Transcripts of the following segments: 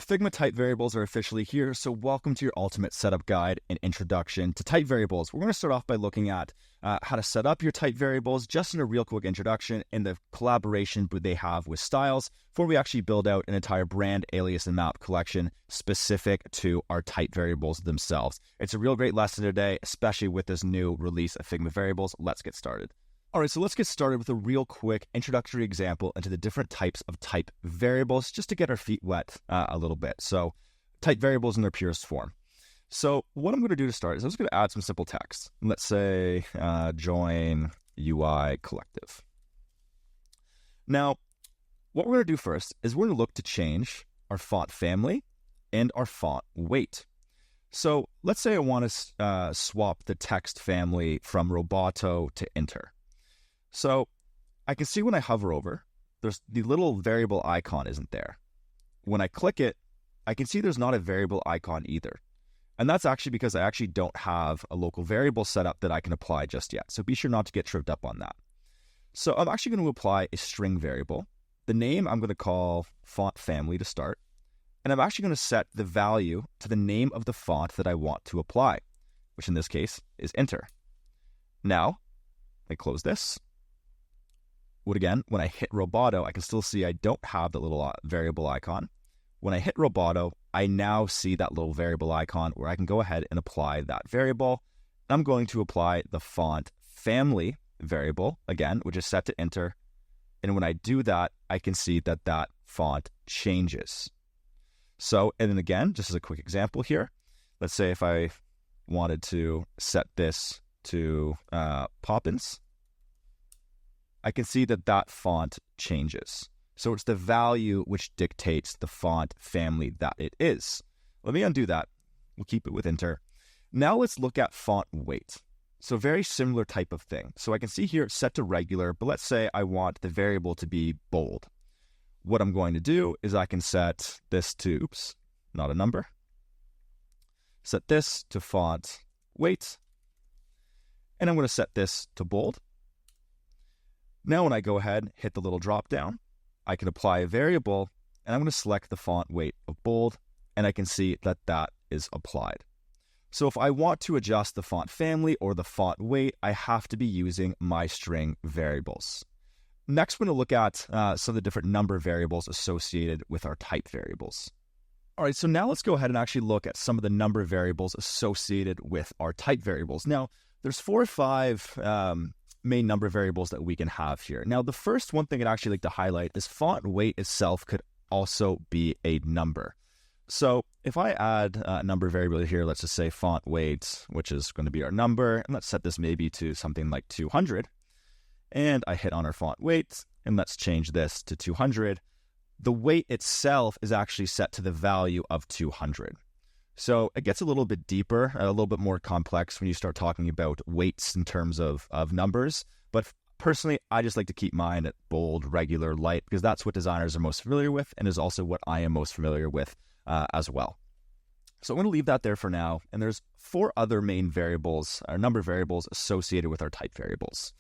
Figma type variables are officially here, so welcome to your ultimate setup guide and introduction to type variables. We're going to start off by looking at how to set up your type variables, just in a real quick introduction and the collaboration they have with styles before we actually build out an entire brand, alias, and map collection specific to our type variables themselves. It's a real great lesson today, especially with this new release of Figma variables. Let's get started. All right, so let's get started with a real quick introductory example into the different types of type variables, just to get our feet wet a little bit. So type variables in their purest form. So what I'm going to do to start is I'm just going to add some simple text. Let's say join UI collective. Now, what we're going to do first is we're going to look to change our font family and our font weight. So let's say I want to swap the text family from Roboto to Inter. So I can see when I hover over, there's the little variable icon isn't there. When I click it, I can see there's not a variable icon either. And that's actually because I actually don't have a local variable set up that I can apply just yet. So be sure not to get tripped up on that. So I'm actually going to apply a string variable. The name I'm going to call font family to start. And I'm actually going to set the value to the name of the font that I want to apply, which in this case is Inter. Now, I close this. Again, when I hit Roboto, I can still see I don't have the little variable icon. When I hit Roboto, I now see that little variable icon where I can go ahead and apply that variable. I'm going to apply the font family variable, again, which is set to Inter. And when I do that, I can see that that font changes. So, and then again, just as a quick example here, let's say if I wanted to set this to Poppins, I can see that that font changes. So it's the value which dictates the font family that it is. Let me undo that. We'll keep it with Inter. Now let's look at font weight. So very similar type of thing. So I can see here it's set to regular, but let's say I want the variable to be bold. What I'm going to do is I can set this to, oops, not a number. Set this to font weight. And I'm going to set this to bold. Now when I go ahead, hit the little drop down, I can apply a variable, and I'm going to select the font weight of bold, and I can see that that is applied. So if I want to adjust the font family or the font weight, I have to be using my string variables. Next, we're going to look at some of the different number variables associated with our type variables. All right, so now let's go ahead and actually look at some of the number variables associated with our type variables. Now, there's 4 or 5 main number variables that we can have here. Now, the first one thing I'd actually like to highlight is font weight itself could also be a number. So if I add a number variable here, let's just say font weight, which is going to be our number, and let's set this maybe to something like 200. And I hit on our font weight, and let's change this to 200. The weight itself is actually set to the value of 200. So it gets a little bit deeper, a little bit more complex when you start talking about weights in terms of numbers. But personally, I just like to keep mine at bold, regular, light, because that's what designers are most familiar with and is also what I am most familiar with as well. So I'm going to leave that there for now. And there's 4 other main variables, or number variables associated with our type variables.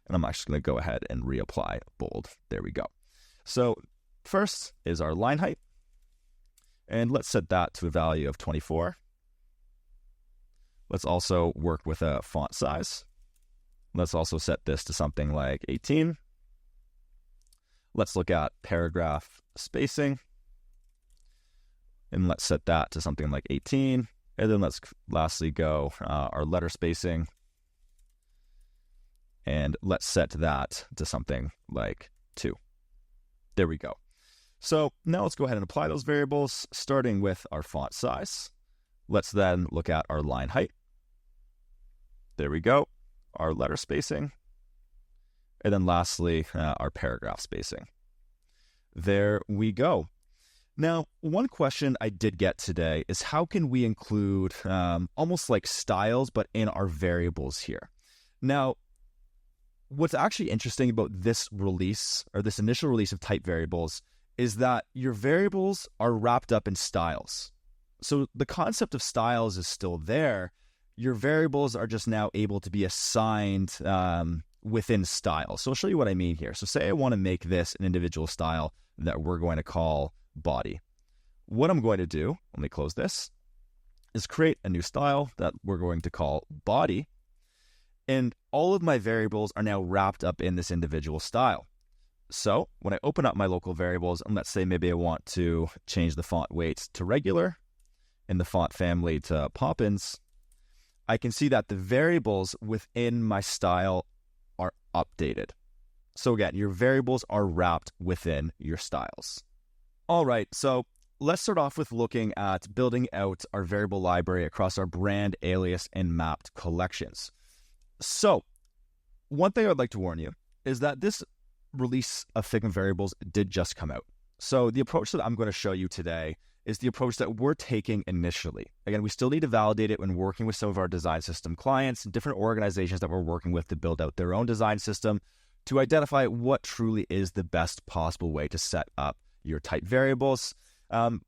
And I'm actually going to go ahead and reapply bold. There we go. So first is our line height. And let's set that to a value of 24. Let's also work with a font size. Let's also set this to something like 18. Let's look at paragraph spacing. And let's set that to something like 18. And then let's lastly go our letter spacing. And let's set that to something like 2. There we go. So now let's go ahead and apply those variables, starting with our font size. Let's then look at our line height. There we go, our letter spacing. And then lastly, our paragraph spacing. There we go. Now, one question I did get today is how can we include almost like styles, but in our variables here? Now, what's actually interesting about this release, or this initial release of type variables, is that your variables are wrapped up in styles. So the concept of styles is still there. Your variables are just now able to be assigned within styles. So I'll show you what I mean here. So say I want to make this an individual style that we're going to call body. what I'm going to do, let me close this, is create a new style that we're going to call body. And all of my variables are now wrapped up in this individual style. So when I open up my local variables, and let's say maybe I want to change the font weight to regular and the font family to Poppins, I can see that the variables within my style are updated. So again, your variables are wrapped within your styles. All right, so let's start off with looking at building out our variable library across our brand, alias, and mapped collections. So one thing I'd like to warn you is that this release of Figma variables did just come out. So the approach that I'm going to show you today is the approach that we're taking initially. Again, we still need to validate it when working with some of our design system clients, different organizations that we're working with to build out their own design system to identify what truly is the best possible way to set up your type variables.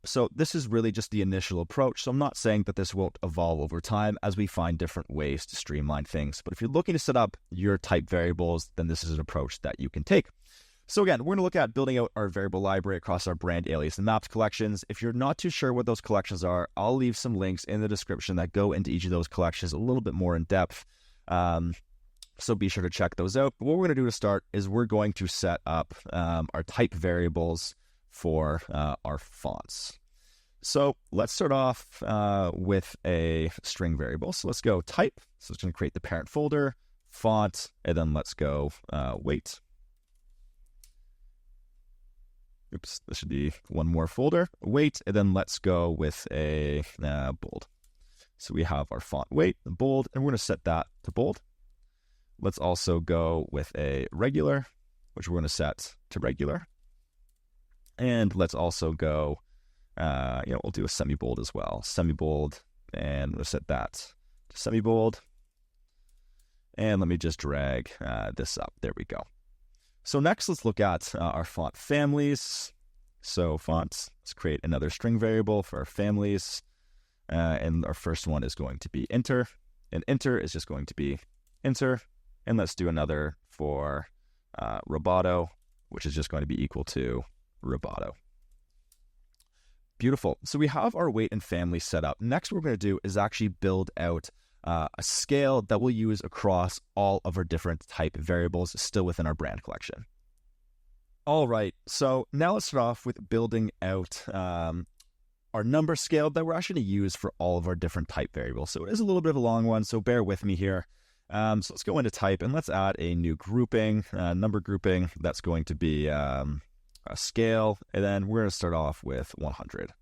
So this is really just the initial approach. So I'm not saying that this won't evolve over time as we find different ways to streamline things. But if you're looking to set up your type variables, then this is an approach that you can take. So again, we're going to look at building out our variable library across our brand, alias, and mapped collections. If you're not too sure what those collections are, I'll leave some links in the description that go into each of those collections a little bit more in depth. So be sure to check those out. But what we're going to do to start is we're going to set up our type variables for our fonts. So let's start off with a string variable. So let's go type. So it's going to create the parent folder, font, and then let's go weight. Oops, this should be one more folder, weight, and then let's go with a bold. So we have our font weight, bold, and we're going to set that to bold. Let's also go with a regular, which we're going to set to regular. And let's also go, we'll do a semi-bold as well. Semi-bold, and we'll set that to semi-bold. And let me just drag this up. There we go. So next, let's look at our font families. So fonts, let's create another string variable for our families. And our first one is going to be enter. And enter is just going to be enter. And let's do another for Roboto, which is just going to be equal to Roboto. Beautiful. So we have our weight and family set up. Next, what we're going to do is actually build out a scale that we'll use across all of our different type variables still within our brand collection. All right. So now let's start off with building out our number scale that we're actually going to use for all of our different type variables. So it is a little bit of a long one, so bear with me here. So let's go into type and let's add a new grouping, number grouping. That's going to be a scale, and then we're going to start off with 100.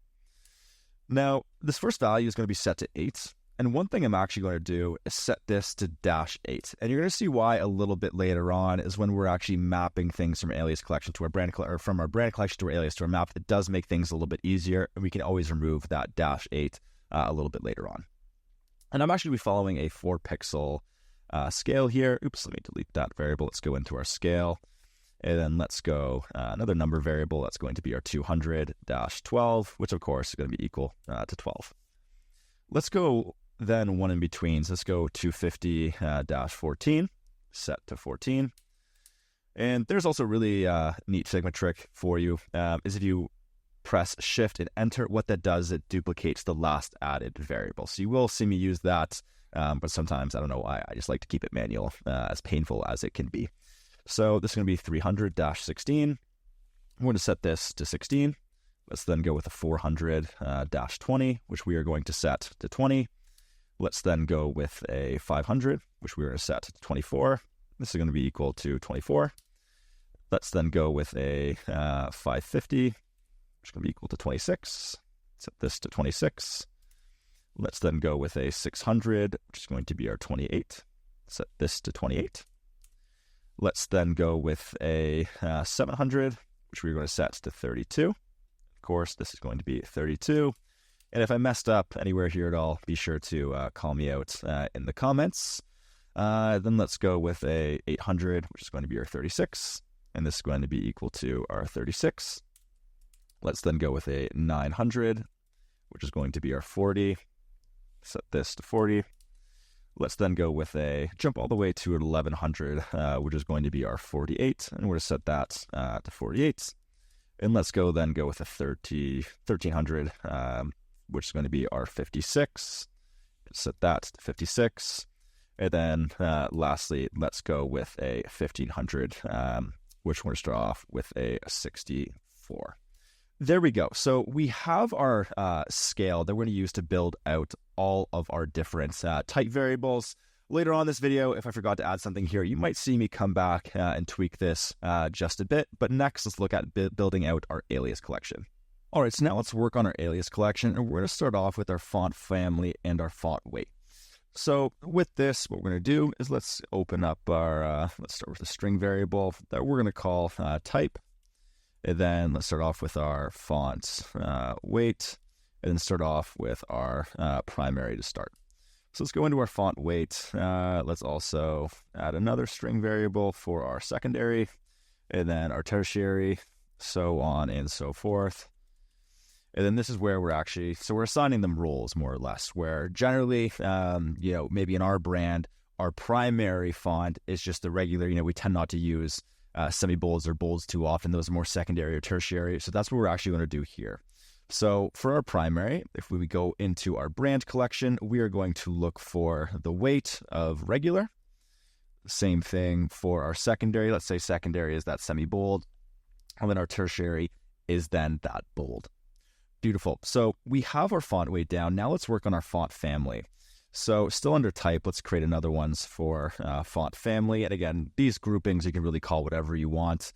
Now, this first value is going to be set to 8, and one thing I'm actually going to do is set this to -8, and you're going to see why a little bit later on is when we're actually mapping things from Alias Collection to our brand, or from our brand collection to our alias to our map. It does make things a little bit easier, and we can always remove that -8 a little bit later on. And I'm actually going to be following a 4-pixel scale here. Oops, let me delete that variable. Let's go into our scale. And then let's go another number variable. That's going to be our 200-12, which of course is going to be equal to 12. Let's go then one in between. So let's go 250-14, set to 14. And there's also a really neat Figma trick for you, is if you press Shift and Enter, what that does, it duplicates the last added variable. So you will see me use that, but sometimes, I don't know why, I just like to keep it manual, as painful as it can be. So this is going to be 300-16. I'm going to set this to 16. Let's then go with a 400-20, which we are going to set to 20. Let's then go with a 500, which we are going to set to 24. This is going to be equal to 24. Let's then go with a 550, which is going to be equal to 26. Set this to 26. Let's then go with a 600, which is going to be our 28. Set this to 28. Let's then go with a 700, which we're going to set to 32. Of course, this is going to be 32. And if I messed up anywhere here at all, be sure to call me out in the comments. Then let's go with a 800, which is going to be our 36. And this is going to be equal to our 36. Let's then go with a 900, which is going to be our 40. Set this to 40. Let's then go with a jump all the way to 1100, which is going to be our 48. And we're going to set that to 48. And let's go with a 1300, which is going to be our 56. Set that to 56. And then lastly, let's go with a 1500, which we're going to start off with a 64. There we go. So we have our scale that we're going to use to build out all of our different type variables. Later on in this video, if I forgot to add something here, you might see me come back and tweak this just a bit. But next, let's look at building out our alias collection. All right, so now let's work on our alias collection, and we're going to start off with our font family and our font weight. So with this, what we're going to do is let's open up our, let's start with a string variable that we're going to call type. And then let's start off with our font weight, and then start off with our primary to start. So let's go into our font weight. Let's also add another string variable for our secondary, and then our tertiary, so on and so forth. And then this is where we're assigning them roles more or less, where generally, maybe in our brand, our primary font is just the regular, we tend not to use semi-bolds or bolds too often. Those are more secondary or tertiary. So that's what we're actually going to do here. So for our primary, if we go into our brand collection, we are going to look for the weight of regular. Same thing for our secondary. Let's say secondary is that semi-bold. And then our tertiary is then that bold. Beautiful. So we have our font weight down. Now let's work on our font family. So still under type, let's create another ones for font family. And again, these groupings, you can really call whatever you want.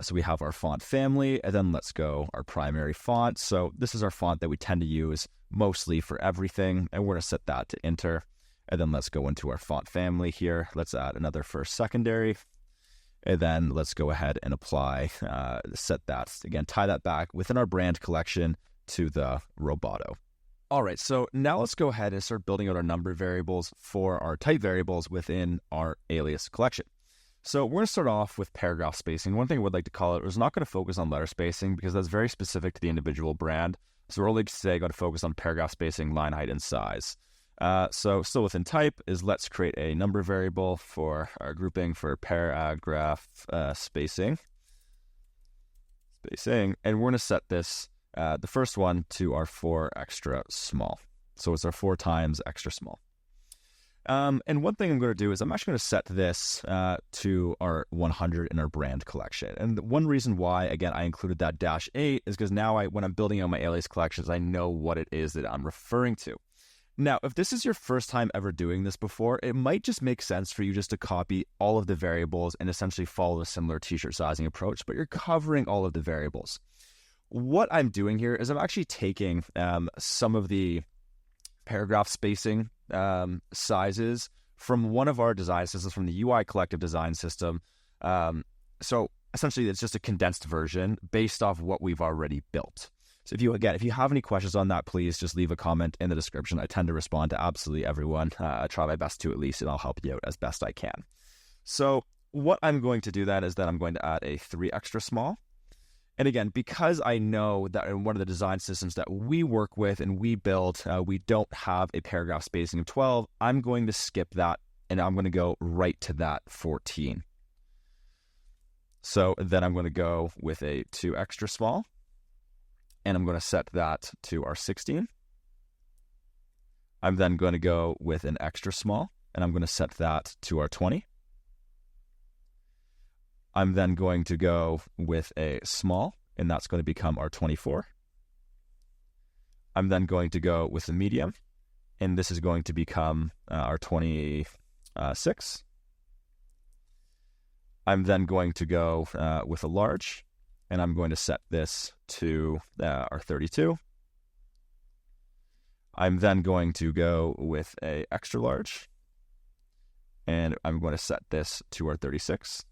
So we have our font family, and then let's go our primary font. So this is our font that we tend to use mostly for everything. And we're going to set that to enter. And then let's go into our font family here. Let's add another for secondary. And then let's go ahead and apply, set that, again, tie that back within our brand collection to the Roboto. All right, so now let's go ahead and start building out our number variables for our type variables within our alias collection. So we're going to start off with paragraph spacing. One thing I would like to call it is not going to focus on letter spacing because that's very specific to the individual brand. So we're only today going to focus on paragraph spacing, line height, and size. So still within type is let's create a number variable for our grouping for paragraph spacing. And we're going to set this, the first one, to our 4 extra small. So it's our 4 times extra small. And one thing I'm going to do is I'm actually going to set this to our 100 in our brand collection. And one reason why, again, I included that -8 is because now when I'm building out my alias collections, I know what it is that I'm referring to. Now, if this is your first time ever doing this before, it might just make sense for you just to copy all of the variables and essentially follow a similar t-shirt sizing approach, but you're covering all of the variables. What I'm doing here is I'm actually taking some of the paragraph spacing sizes from one of our design systems, from the UI Collective design system. So essentially, it's just a condensed version based off what we've already built. So if you have any questions on that, please just leave a comment in the description. I tend to respond to absolutely everyone. I try my best to, at least, and I'll help you out as best I can. So what I'm going to do then is that I'm going to add a 3 extra small. And again, because I know that in one of the design systems that we work with and we build, we don't have a paragraph spacing of 12, I'm going to skip that and I'm going to go right to that 14. So then I'm going to go with a 2 extra small, and I'm going to set that to our 16. I'm then going to go with an extra small, and I'm going to set that to our 20. I'm then going to go with a small, and that's going to become our 24. I'm then going to go with a medium, and this is going to become our 26. I'm then going to go with a large, and I'm going to set this to our 32. I'm then going to go with a extra large, and I'm going to set this to our 36.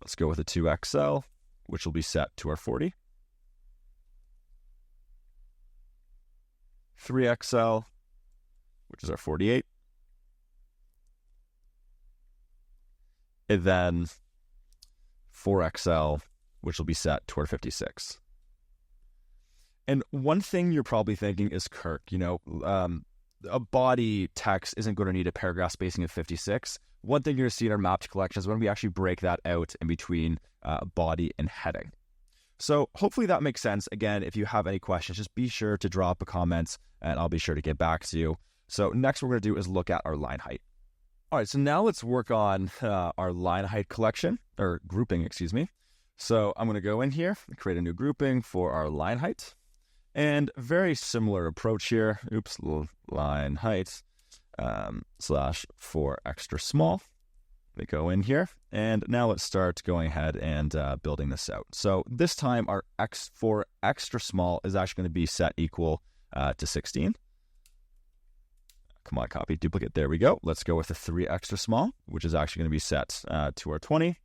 Let's go with a 2XL, which will be set to our 40. 3XL, which is our 48. And then 4XL, which will be set to our 56. And one thing you're probably thinking is, Kirk, a body text isn't going to need a paragraph spacing of 56. One thing you're going to see in our mapped collection is when we actually break that out in between body and heading. So hopefully that makes sense. Again, if you have any questions, just be sure to drop a comment and I'll be sure to get back to you. So next what we're going to do is look at our line height. All right, so now let's work on our line height collection, or grouping, excuse me. So I'm going to go in here and create a new grouping for our line height. And very similar approach here. Oops, line height slash for extra small. We go in here, and now let's start going ahead and building this out. So this time our X for extra small is actually going to be set equal to 16. Come on, copy, duplicate. There we go. Let's go with the 3 extra small, which is actually going to be set to our 20.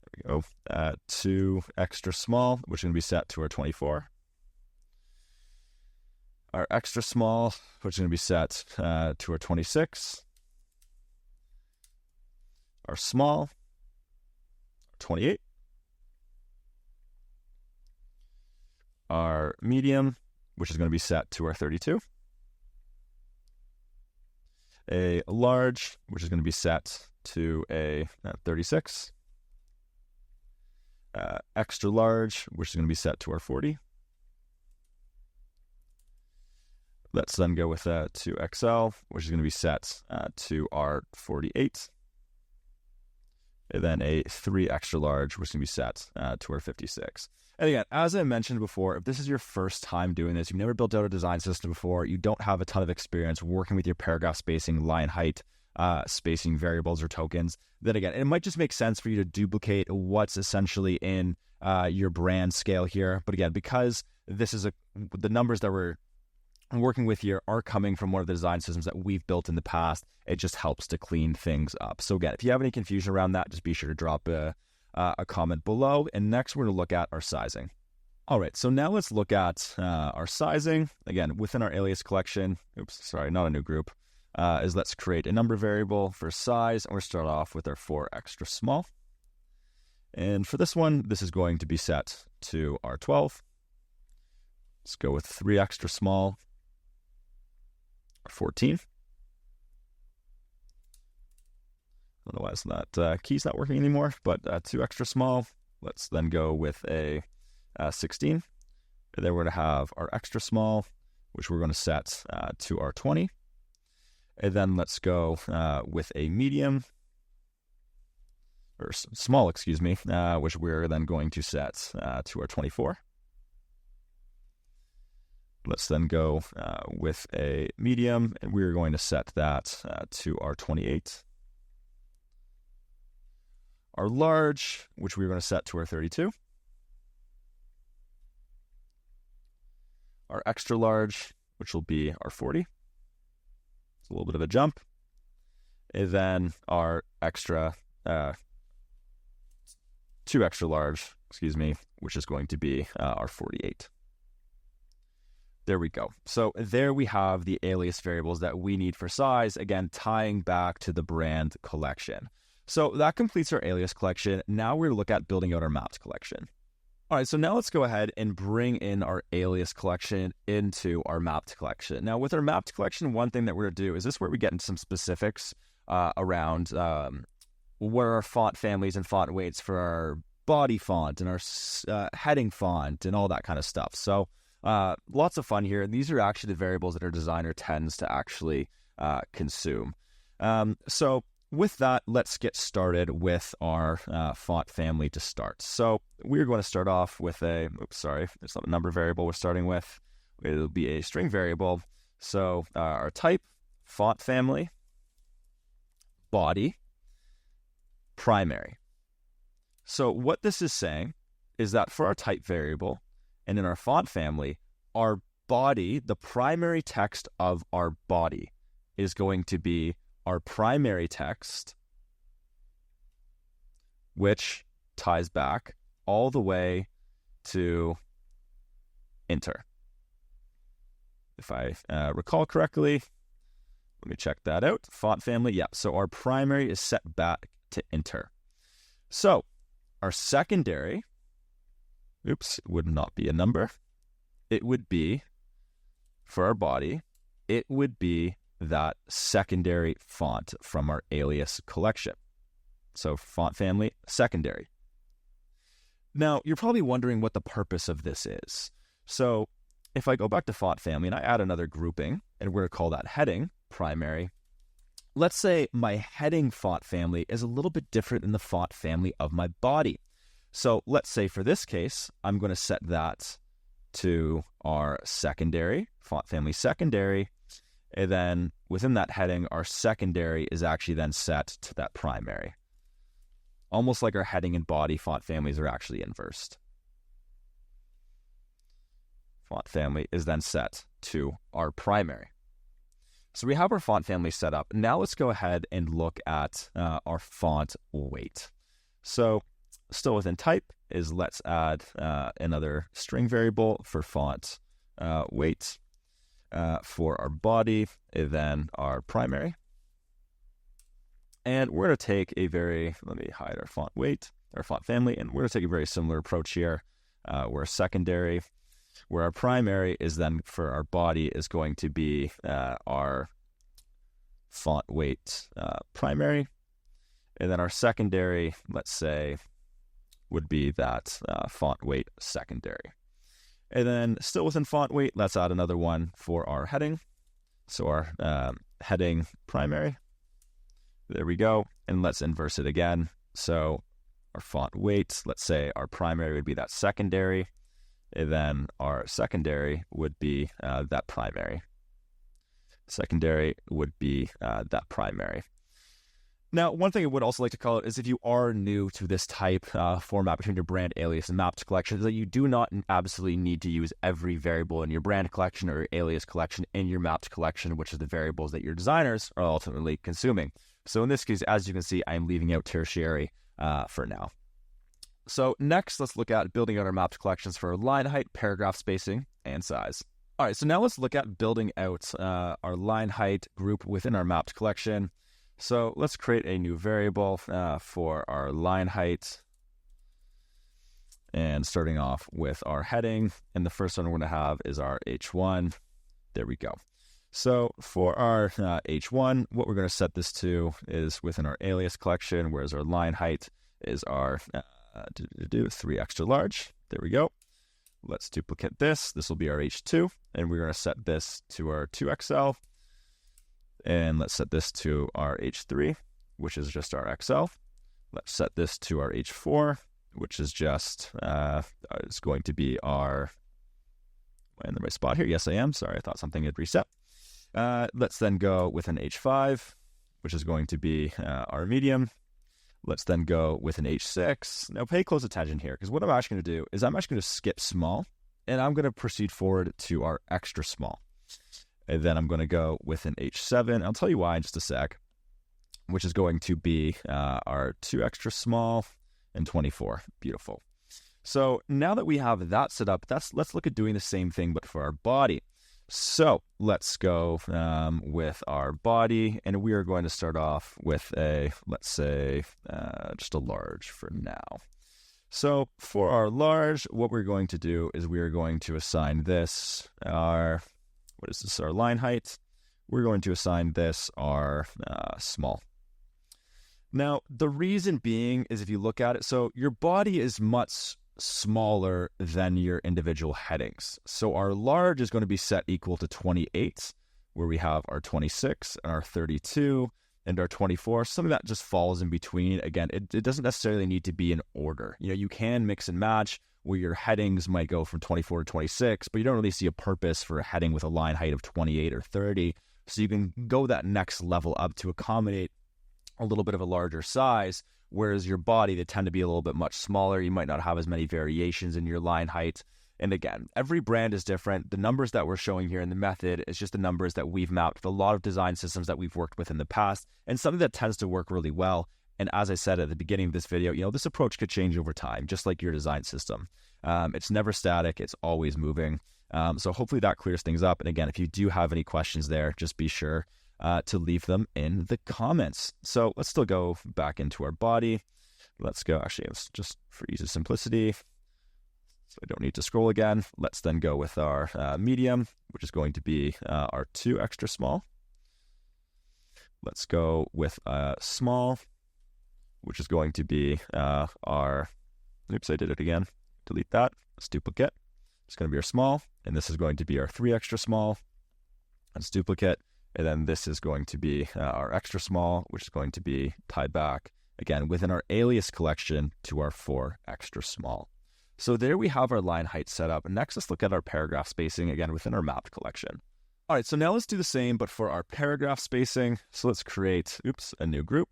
There we go. 2 extra small, which is going to be set to our 24. Our extra small, which is going to be set to our 26. Our small, 28. Our medium, which is going to be set to our 32. A large, which is going to be set to a 36. Extra large, which is going to be set to our 40. Let's then go with 2XL, which is going to be set to our 48. And then a 3 extra large, which is going to be set to our 56. And again, as I mentioned before, if this is your first time doing this, you've never built out a design system before, you don't have a ton of experience working with your paragraph spacing, line height, spacing variables or tokens, then again, it might just make sense for you to duplicate what's essentially in your brand scale here. But again, because this is the numbers that we're working with here are coming from one of the design systems that we've built in the past, it just helps to clean things up. So again, if you have any confusion around that, just be sure to drop a comment below. And next, we're going to look at our sizing. All right, so now let's look at our sizing. Again, within our alias collection, oops, sorry, not a new group, is let's create a number variable for size, and we'll start off with our 4 extra small. And for this one, this is going to be set to our 12. Let's go with 3 extra small, 14. I don't know why it's not, key's not working anymore, but 2 extra small. Let's then go with a 16. And then we're going to have our extra small, which we're going to set to our 20. And then let's go with a medium, or small, excuse me, which we're then going to set to our 24. Let's then go with a medium, and we're going to set that to our 28. Our large, which we're going to set to our 32. Our extra large, which will be our 40. It's a little bit of a jump. And then our extra, 2 extra large, excuse me, which is going to be our 48. There we go. So there we have the alias variables that we need for size, again, tying back to the brand collection. So that completes our alias collection. Now we're going to look at building out our mapped collection. All right, so now let's go ahead and bring in our alias collection into our mapped collection. Now with our mapped collection, one thing that we're going to do is this where we get into some specifics around what are our font families and font weights for our body font and our heading font and all that kind of stuff. So lots of fun here. These are actually the variables that our designer tends to actually consume. So with that, let's get started with our font family to start. So we're going to start off with a, oops, sorry, it's not a number variable we're starting with. It'll be a string variable. So our type, font family, body, primary. So what this is saying is that for our type variable and in our font family, our body, the primary text of our body is going to be our primary text, which ties back all the way to enter. If I recall correctly, let me check that out. Font family, yeah. So our primary is set back to enter. So our secondary, oops, would not be a number. It would be, for our body, it would be that secondary font from our Alias collection. So font family, secondary. Now, you're probably wondering what the purpose of this is. So if I go back to font family and I add another grouping, and we're going to call that heading, primary, let's say my heading font family is a little bit different than the font family of my body. So let's say for this case, I'm going to set that to our secondary, font family secondary, and then within that heading, our secondary is actually then set to that primary. Almost like our heading and body font families are actually inversed. Font family is then set to our primary. So we have our font family set up. Now let's go ahead and look at our font weight. So still within type is let's add another string variable for font weight for our body, and then our primary. And we're going to take a let me hide our font weight, our font family, and we're going to take a very similar approach here. We're secondary, where our primary is then for our body is going to be our font weight primary. And then our secondary, let's say, would be that font weight secondary. And then still within font weight, let's add another one for our heading. So our heading primary. There we go. And let's inverse it again. So our font weight, let's say our primary would be that secondary. And then our secondary would be that primary. Secondary would be that primary. Now, one thing I would also like to call it is if you are new to this type format between your brand alias and mapped collection, is that you do not absolutely need to use every variable in your brand collection or your alias collection in your mapped collection, which is the variables that your designers are ultimately consuming. So in this case, as you can see, I'm leaving out tertiary for now. So next, let's look at building out our mapped collections for line height, paragraph spacing, and size. All right, so now let's look at building out our line height group within our mapped collection. So let's create a new variable for our line height, and starting off with our heading. And the first one we're going to have is our H1. There we go. So for our H1, what we're going to set this to is within our alias collection, whereas our line height is our 3 extra large. There we go. Let's duplicate this. This will be our H2, and we're going to set this to our 2XL. And let's set this to our H3, which is just our XL. Let's set this to our H4, which is just, it's going to be our, am I in the right spot here? Yes, I am. Sorry, I thought something had reset. Let's then go with an H5, which is going to be our medium. Let's then go with an H6. Now pay close attention here, because what I'm actually going to do is I'm actually going to skip small, and I'm going to proceed forward to our extra small. And then I'm going to go with an H7. I'll tell you why in just a sec, which is going to be our 2 extra small and 24. Beautiful. So now that we have that set up, let's look at doing the same thing, but for our body. So let's go with our body, and we are going to start off with let's say, just a large for now. So for our large, what we're going to do is we are going to assign this our line height. We're going to assign this our small. Now, the reason being is if you look at it, so your body is much smaller than your individual headings. So our large is going to be set equal to 28, where we have our 26 and our 32 and our 24. Something that just falls in between. Again, it doesn't necessarily need to be in order. You can mix and match, where your headings might go from 24 to 26, but you don't really see a purpose for a heading with a line height of 28 or 30. So you can go that next level up to accommodate a little bit of a larger size, whereas your body, they tend to be a little bit much smaller. You might not have as many variations in your line height. And again, every brand is different. The numbers that we're showing here in the method is just the numbers that we've mapped with a lot of design systems that we've worked with in the past, and something that tends to work really well. And as I said at the beginning of this video, this approach could change over time, just like your design system. It's never static. It's always moving. So hopefully that clears things up. And again, if you do have any questions there, just be sure to leave them in the comments. So let's still go back into our body. Let's go, actually, just for ease of simplicity, So I don't need to scroll again. Let's then go with our medium, which is going to be our 2 extra small. Let's go with small, which is going to be our, oops, I did it again. Delete that. Let's duplicate. It's going to be our small, and this is going to be our 3 extra small. Let's duplicate, and then this is going to be our extra small, which is going to be tied back, again, within our alias collection to our 4 extra small. So there we have our line height set up. Next, let's look at our paragraph spacing, again, within our mapped collection. All right, so now let's do the same, but for our paragraph spacing. So let's create, a new group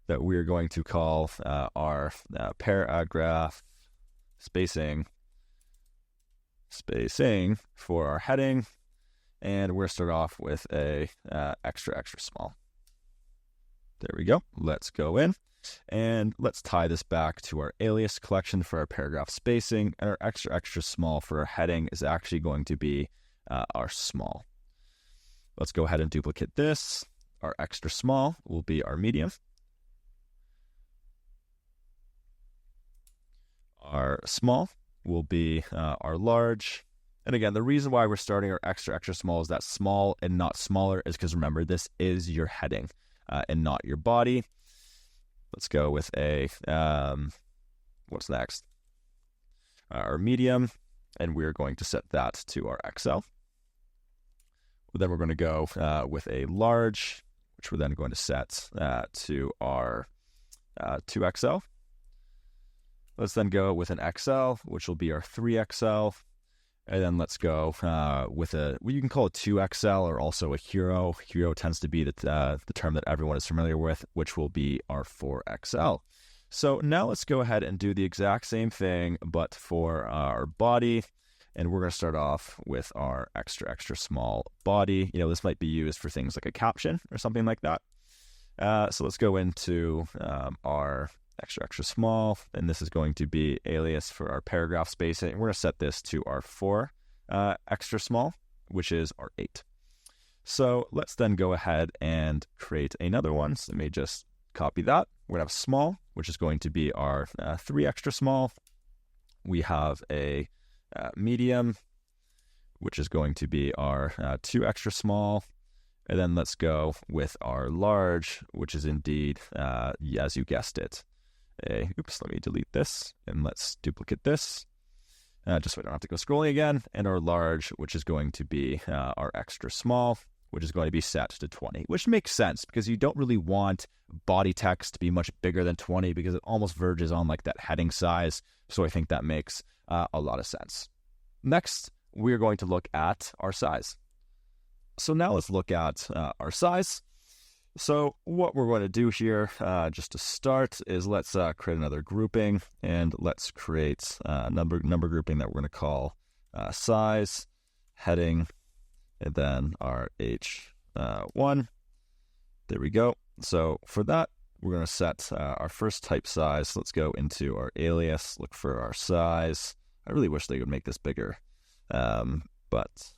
that we're going to call our paragraph spacing for our heading. And we're going to start off with a extra small. There we go. Let's go in and let's tie this back to our alias collection for our paragraph spacing. And our extra small for our heading is actually going to be our small. Let's go ahead and duplicate this. Our extra small will be our medium. Our small will be our large. And again, the reason why we're starting our extra small is that small and not smaller is because remember, this is your heading and not your body. Let's go with a, what's next? Our medium, and we're going to set that to our XL. Then we're going to go with a large, which we're then going to set to our 2XL. Let's then go with an XL, which will be our 3XL. And then let's go with you can call it 2XL or also a hero. Hero tends to be the term that everyone is familiar with, which will be our 4XL. So now let's go ahead and do the exact same thing, but for our body. And we're going to start off with our extra small body. This might be used for things like a caption or something like that. So let's go into our extra small, and this is going to be alias for our paragraph spacing. We're going to set this to our 4 extra small, which is our 8. So let's then go ahead and create another one. So let me just copy that. We're going to have small, which is going to be our 3 extra small. We have a medium, which is going to be our 2 extra small. And then let's go with our large, which is indeed, as you guessed it, let me delete this and let's duplicate this just so I don't have to go scrolling again. And our large, which is going to be our extra small, which is going to be set to 20, which makes sense because you don't really want body text to be much bigger than 20 because it almost verges on like that heading size. So I think that makes a lot of sense. Next, we're going to look at our size. So now let's look at our size. So what we're going to do here, just to start, is let's create another grouping, and let's create a number grouping that we're going to call size, heading, and then our H1. There we go. So for that, we're going to set our first type size. Let's go into our alias, look for our size. I really wish they would make this bigger, but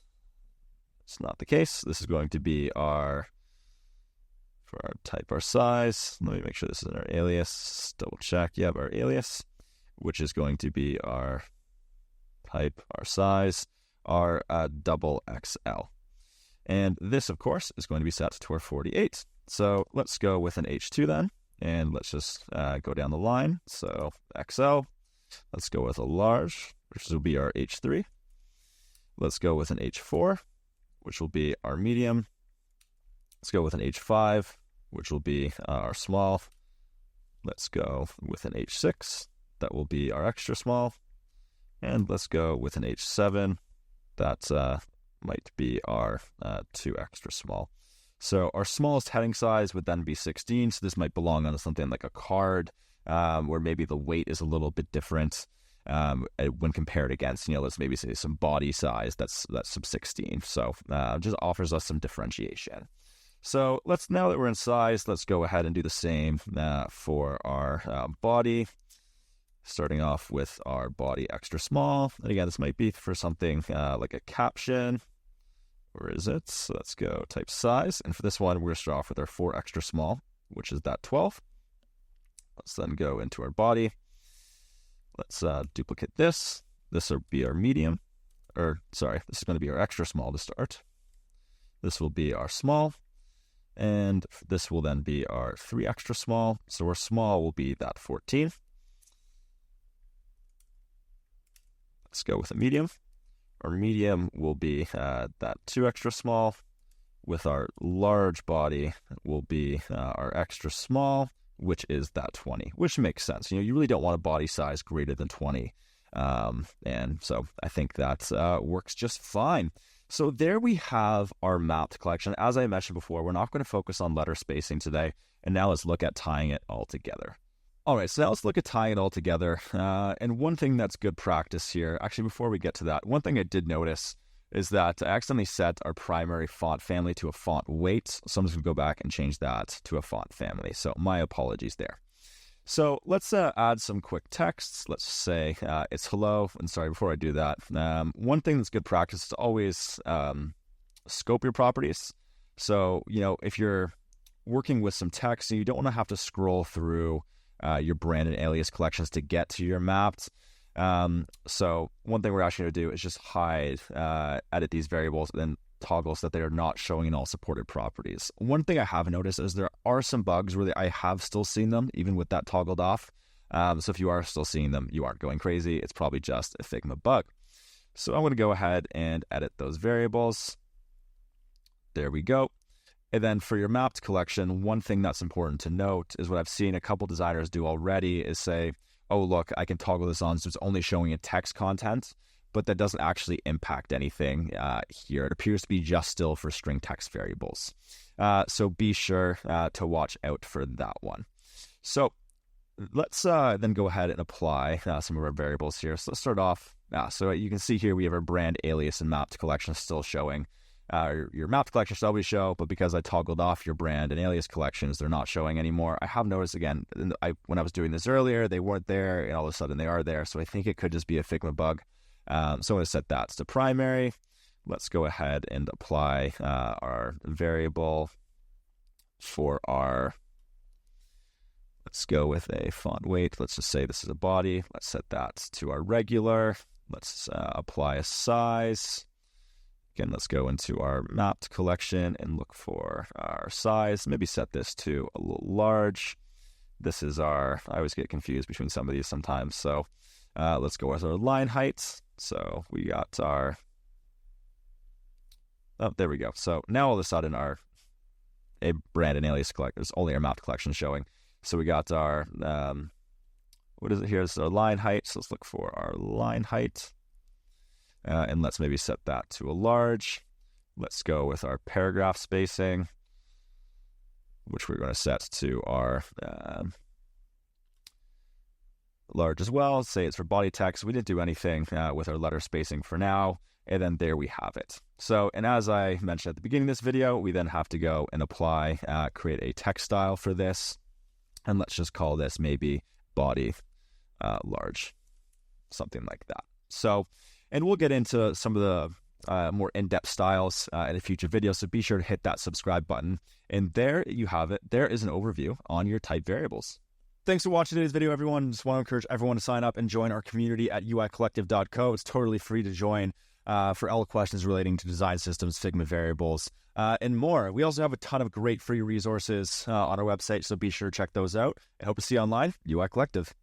it's not the case. This is going to be our our size. Let me make sure this is our alias. Double check. Yeah, our alias, which is going to be our type, our size, our double XL. And this, of course, is going to be set to our 48. So let's go with an H2 then, and let's just go down the line. So XL. Let's go with a large, which will be our H3. Let's go with an H4, which will be our medium. Let's go with an H5, which will be our small. Let's go with an H6. That will be our extra small. And let's go with an H7. That might be our 2 extra small. So our smallest heading size would then be 16. So this might belong on something like a card, where maybe the weight is a little bit different when compared against, let's maybe say some body size that's sub 16. So just offers us some differentiation. So now that we're in size, let's go ahead and do the same for our body. Starting off with our body extra small. And again, this might be for something like a caption. Where is it? So let's go type size. And for this one, we're going to start off with our 4 extra small, which is that 12. Let's then go into our body. Let's duplicate this. This will be our medium, this is going to be our extra small to start. This will be our small, and this will then be our 3 extra small. So our small will be that 14. Let's go with a medium. Our medium will be that 2 extra small. With our large body will be our extra small, which is that 20, which makes sense. You really don't want a body size greater than 20. And so I think that works just fine. So there we have our mapped collection. As I mentioned before, we're not going to focus on letter spacing today. And now let's look at tying it all together. All right, so now let's look at tying it all together. And one thing that's good practice here, actually, before we get to that, one thing I did notice is that I accidentally set our primary font family to a font weight. So I'm just going to go back and change that to a font family. So my apologies there. So let's add some quick texts. Let's say it's hello. And sorry, before I do that, one thing that's good practice is to always scope your properties. So, if you're working with some text and you don't want to have to scroll through your brand and alias collections to get to your mapped. So one thing we're actually going to do is just hide, edit these variables and then toggle so that they are not showing in all supported properties. One thing I have noticed is there are some bugs where I have still seen them, even with that toggled off. So if you are still seeing them, you aren't going crazy. It's probably just a Figma bug. So I'm going to go ahead and edit those variables. There we go. And then for your mapped collection, one thing that's important to note is what I've seen a couple designers do already is say, oh, look, I can toggle this on so it's only showing in text content, but that doesn't actually impact anything here. It appears to be just still for string text variables. So be sure to watch out for that one. So let's then go ahead and apply some of our variables here. So let's start off. So you can see here we have our brand, alias, and mapped collection still showing. Your mapped collection still will show, but because I toggled off your brand and alias collections, they're not showing anymore. I have noticed again, when I was doing this earlier, they weren't there, and all of a sudden they are there. So I think it could just be a Figma bug. So I'm going to set that to primary. Let's go ahead and apply our variable for our, let's go with a font weight. Let's just say this is a body. Let's set that to our regular. Let's apply a size. Again, let's go into our mapped collection and look for our size. Maybe set this to a little large. This is I always get confused between some of these sometimes. So let's go with our line height. So we got our, oh, there we go. So now all of a sudden a brand and alias collection, there's only our mapped collection showing. So we got our, what is it here? It's our line height. So let's look for our line height. And let's maybe set that to a large. Let's go with our paragraph spacing, which we're going to set to our large as well. Let's say it's for body text. We didn't do anything with our letter spacing for now. And then there we have it. So, and as I mentioned at the beginning of this video, we then have to go and apply, create a text style for this. And let's just call this maybe body large, something like that. So, and we'll get into some of the more in-depth styles in a future video, so be sure to hit that subscribe button. And there you have it. There is an overview on your type variables. Thanks for watching today's video, everyone. Just want to encourage everyone to sign up and join our community at uicollective.co. It's totally free to join for all questions relating to design systems, Figma variables, and more. We also have a ton of great free resources on our website, so be sure to check those out. I hope to see you online, UI Collective.